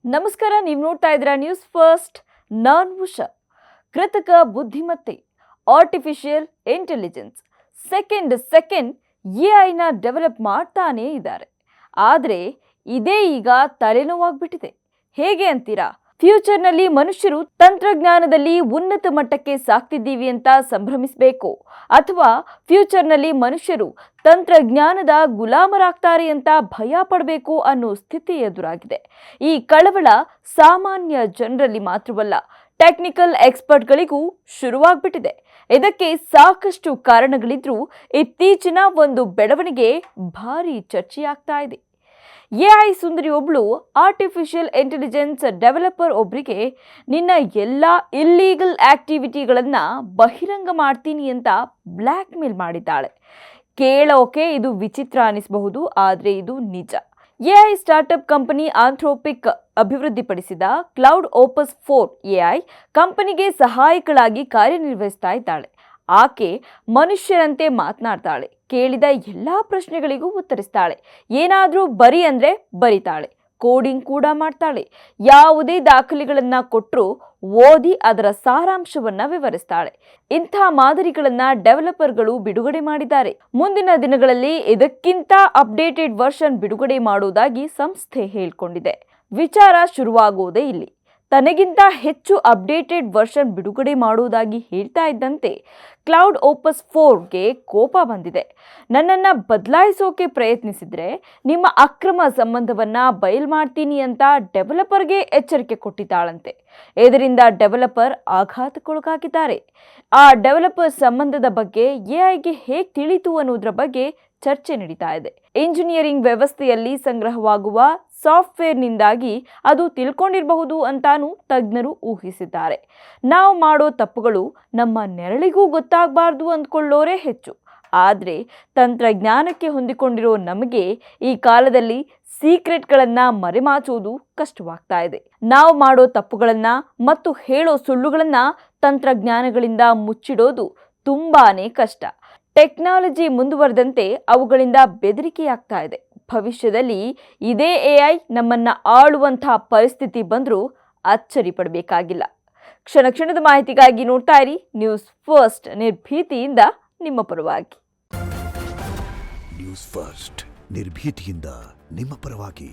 ನಮಸ್ಕಾರ, ನೀವು ನೋಡ್ತಾ ಇದ್ದೀರಾ ನ್ಯೂಸ್ ಫಸ್ಟ್. ನಾನು ಉಷಾ. ಕೃತಕ ಬುದ್ಧಿಮತ್ತೆ, ಆರ್ಟಿಫಿಷಿಯಲ್ ಇಂಟೆಲಿಜೆನ್ಸ್ ಸೆಕೆಂಡ್ ಎಐನ ಡೆವಲಪ್ ಮಾಡ್ತಾನೇ ಇದ್ದಾರೆ. ಆದರೆ ಇದೇ ಈಗ ತಲೆನೋವಾಗ್ಬಿಟ್ಟಿದೆ. ಹೇಗೆ ಅಂತೀರಾ? ಫ್ಯೂಚರ್ನಲ್ಲಿ ಮನುಷ್ಯರು ತಂತ್ರಜ್ಞಾನದಲ್ಲಿ ಉನ್ನತ ಮಟ್ಟಕ್ಕೆ ಸಾಗ್ತಿದ್ದೀವಿ ಅಂತ ಸಂಭ್ರಮಿಸಬೇಕು, ಅಥವಾ ಫ್ಯೂಚರ್ನಲ್ಲಿ ಮನುಷ್ಯರು ತಂತ್ರಜ್ಞಾನದ ಗುಲಾಮರಾಗ್ತಾರೆ ಅಂತ ಭಯ ಪಡಬೇಕು ಅನ್ನೋ ಸ್ಥಿತಿ ಎದುರಾಗಿದೆ. ಈ ಕಳವಳ ಸಾಮಾನ್ಯ ಜನರಲ್ಲಿ ಮಾತ್ರವಲ್ಲ, ಟೆಕ್ನಿಕಲ್ ಎಕ್ಸ್ಪರ್ಟ್ಗಳಿಗೂ ಶುರುವಾಗ್ಬಿಟ್ಟಿದೆ. ಇದಕ್ಕೆ ಸಾಕಷ್ಟು ಕಾರಣಗಳಿದ್ರೂ ಇತ್ತೀಚಿನ ಒಂದು ಬೆಳವಣಿಗೆ ಭಾರಿ ಚರ್ಚೆಯಾಗ್ತಾ ಇದೆ. ಎಐ ಸುಂದರಿ ಒಬ್ಳು ಆರ್ಟಿಫಿಷಿಯಲ್ ಇಂಟೆಲಿಜೆನ್ಸ್ ಡೆವಲಪರ್ ಒಬ್ಬರಿಗೆ ನಿನ್ನ ಎಲ್ಲ ಇಲ್ಲೀಗಲ್ ಆಕ್ಟಿವಿಟಿಗಳನ್ನು ಬಹಿರಂಗ ಮಾಡ್ತೀನಿ ಅಂತ ಬ್ಲ್ಯಾಕ್ ಮೇಲ್ ಮಾಡಿದ್ದಾಳೆ. ಕೇಳೋಕೆ ಇದು ವಿಚಿತ್ರ ಅನಿಸಬಹುದು, ಆದರೆ ಇದು ನಿಜ. ಎಐ ಸ್ಟಾರ್ಟ್ಅಪ್ ಕಂಪನಿ ಆಂಥ್ರೋಪಿಕ್ ಅಭಿವೃದ್ಧಿಪಡಿಸಿದ ಕ್ಲೌಡ್ ಓಪಸ್ 4 ಎಐ ಕಂಪನಿಗೆ ಸಹಾಯಕಳಾಗಿ ಕಾರ್ಯನಿರ್ವಹಿಸ್ತಾ ಇದ್ದಾಳೆ. ಆಕೆ ಮನುಷ್ಯರಂತೆ ಮಾತನಾಡ್ತಾಳೆ, ಕೇಳಿದ ಎಲ್ಲಾ ಪ್ರಶ್ನೆಗಳಿಗೂ ಉತ್ತರಿಸ್ತಾಳೆ, ಏನಾದರೂ ಬರಿ ಅಂದ್ರೆ ಬರಿತಾಳೆ, ಕೋಡಿಂಗ್ ಕೂಡ ಮಾಡ್ತಾಳೆ, ಯಾವುದೇ ದಾಖಲೆಗಳನ್ನ ಕೊಟ್ಟರೂ ಓದಿ ಅದರ ಸಾರಾಂಶವನ್ನ ವಿವರಿಸ್ತಾಳೆ. ಇಂಥ ಮಾದರಿಗಳನ್ನ ಡೆವಲಪರ್ಗಳು ಬಿಡುಗಡೆ ಮಾಡಿದ್ದಾರೆ. ಮುಂದಿನ ದಿನಗಳಲ್ಲಿ ಇದಕ್ಕಿಂತ ಅಪ್ಡೇಟೆಡ್ ವರ್ಷನ್ ಬಿಡುಗಡೆ ಮಾಡುವುದಾಗಿ ಸಂಸ್ಥೆ ಹೇಳಿಕೊಂಡಿದೆ. ವಿಚಾರ ಶುರುವಾಗುವುದೇ ಇಲ್ಲಿ. ತನಗಿಂತ ಹೆಚ್ಚು ಅಪ್ಡೇಟೆಡ್ ವರ್ಷನ್ ಬಿಡುಗಡೆ ಮಾಡುವುದಾಗಿ ಹೇಳ್ತಾ ಇದ್ದಂತೆ ಕ್ಲೌಡ್ ಓಪಸ್ 4ಗೆ ಕೋಪ ಬಂದಿದೆ. ನನ್ನನ್ನು ಬದಲಾಯಿಸೋಕೆ ಪ್ರಯತ್ನಿಸಿದ್ರೆ ನಿಮ್ಮ ಅಕ್ರಮ ಸಂಬಂಧವನ್ನ ಬಯಲು ಮಾಡ್ತೀನಿ ಅಂತ ಡೆವಲಪರ್ಗೆ ಎಚ್ಚರಿಕೆ ಕೊಟ್ಟಿದ್ದಾಳಂತೆ. ಇದರಿಂದ ಡೆವಲಪರ್ ಆಘಾತಕ್ಕೊಳಗಾಗಿದ್ದಾರೆ. ಆ ಡೆವಲಪರ್ ಸಂಬಂಧದ ಬಗ್ಗೆ ಎಐಗೆ ಹೇಗೆ ತಿಳಿತು ಅನ್ನೋದ್ರ ಬಗ್ಗೆ ಚರ್ಚೆ ನಡೀತಾ ಇದೆ. ಇಂಜಿನಿಯರಿಂಗ್ ವ್ಯವಸ್ಥೆಯಲ್ಲಿ ಸಂಗ್ರಹವಾಗುವ ಸಾಫ್ಟ್ವೇರ್ನಿಂದಾಗಿ ಅದು ತಿಳ್ಕೊಂಡಿರಬಹುದು ಅಂತಾನೂ ತಜ್ಞರು ಊಹಿಸಿದ್ದಾರೆ. ನಾವು ಮಾಡೋ ತಪ್ಪುಗಳು ನಮ್ಮ ನೆರಳಿಗೂ ಗೊತ್ತಾಗಬಾರ್ದು ಅಂದ್ಕೊಳ್ಳೋರೇ ಹೆಚ್ಚು. ಆದರೆ ತಂತ್ರಜ್ಞಾನಕ್ಕೆ ಹೊಂದಿಕೊಂಡಿರೋ ನಮಗೆ ಈ ಕಾಲದಲ್ಲಿ ಸೀಕ್ರೆಟ್ಗಳನ್ನು ಮರೆಮಾಚುವುದು ಕಷ್ಟವಾಗ್ತಾ ಇದೆ. ನಾವು ಮಾಡೋ ತಪ್ಪುಗಳನ್ನು ಮತ್ತು ಹೇಳೋ ಸುಳ್ಳುಗಳನ್ನು ತಂತ್ರಜ್ಞಾನಗಳಿಂದ ಮುಚ್ಚಿಡೋದು ತುಂಬಾನೇ ಕಷ್ಟ. ಟೆಕ್ನಾಲಜಿ ಮುಂದುವರೆದಂತೆ ಅವುಗಳಿಂದ ಬೆದರಿಕೆಯಾಗ್ತಾ ಇದೆ. ಭವಿಷ್ಯದಲ್ಲಿ ಇದೇ ಎಐ ನಮ್ಮನ್ನ ಆಳುವಂತಹ ಪರಿಸ್ಥಿತಿ ಬಂದರೂ ಅಚ್ಚರಿ ಪಡಬೇಕಾಗಿಲ್ಲ. ಕ್ಷಣ ಕ್ಷಣದ ಮಾಹಿತಿಗಾಗಿ ನೋಡ್ತಾ ಇರಿ ನ್ಯೂಸ್ ಫಸ್ಟ್, ನಿರ್ಭೀತಿಯಿಂದ ನಿಮ್ಮ ಪರವಾಗಿ. ನ್ಯೂಸ್ ಫಸ್ಟ್, ನಿರ್ಭೀತಿಯಿಂದ ನಿಮ್ಮ ಪರವಾಗಿ.